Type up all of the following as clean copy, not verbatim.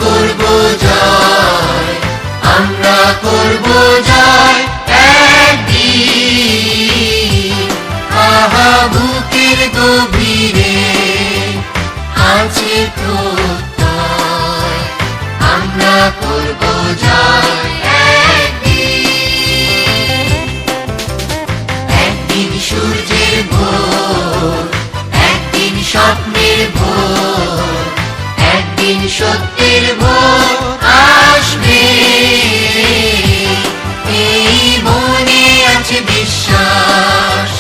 করব জয়, আমরা করব জয় একদিন। আহা বুকের গভীরে আছে প্রত্যয়, আমরা করব জয় একদিন। একদিন সূর্যের ভোর, একদিন স্বপ্নের ভোর, একদিন সত্যের ভোর আসবে। এই মনে আছে বিশ্বাস,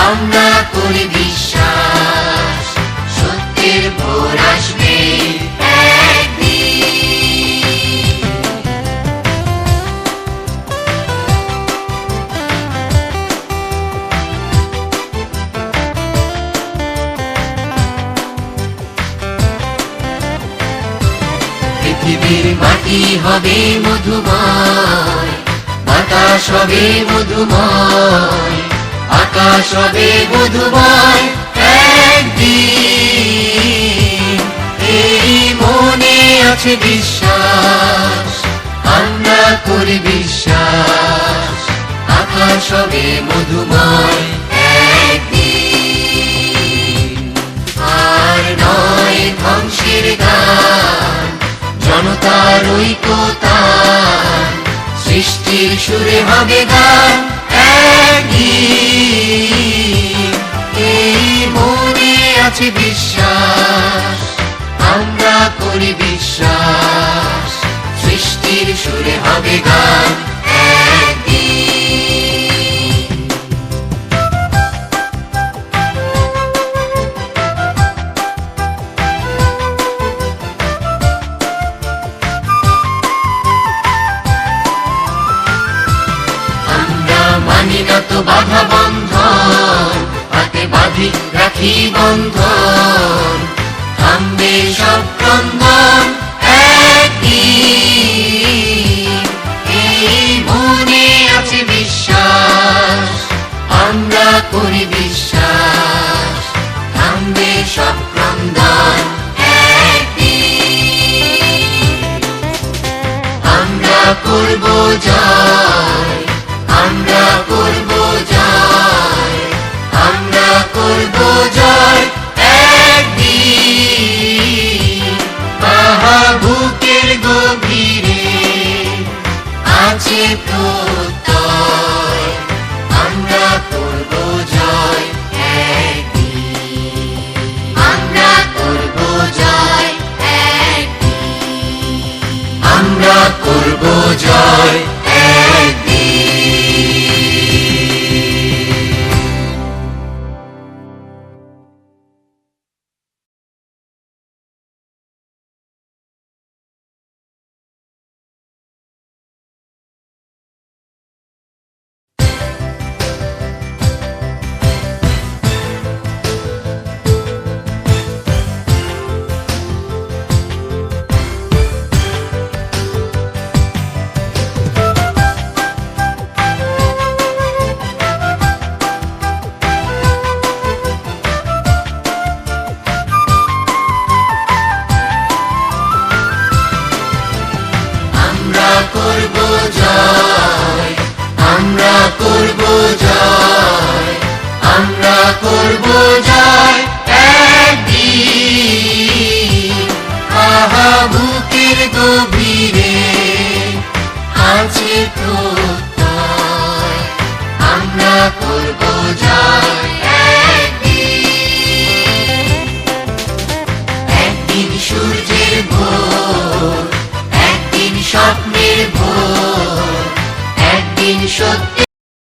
আমরা করি বিশ্বাস, সত্যের ভোর আসবে একদিন। পৃথিবীর মাটি হবে মধুময়, বাতাস হবে মধুময়, আকাশ হবে মধুময় একদিন। এই মনে আছে বিশ্বাস, আমরা করি বিশ্বাস, আকাশ হবে মধুময় একদিন। আর নয় ধ্বংসের গান, জনতার ঐক্যতান, সৃষ্টির সুরে হবে গান একদিন। এই মনে আছে বিশ্বাস, আমরা করি বিশ্বাস, সৃষ্টির সুরে হবে গান একদিন। আমরা মানি না তো বাধা বন্ধন, হাতে বাঁধি রাখি বন্ধন, থামবে সব ক্রন্দন একদিন। এই মনে আছে বিশ্বাস, আমরা করি বিশ্বাস, থামবে সব ক্রন্দন একদিন। আমরা করব জয়, আমরা করব জয়, আমরা করব জয় একদিন। আহা বুকের গভীরে আছে প্রত্যয়, আমরা করব জয় একদিন। আমরা করব জয় একদিন, আমরা করব জয় একদিন। করব জয়, আমরা করব জয়, আমরা করব জয় একদিন। আহা বুকের গভীরে আছে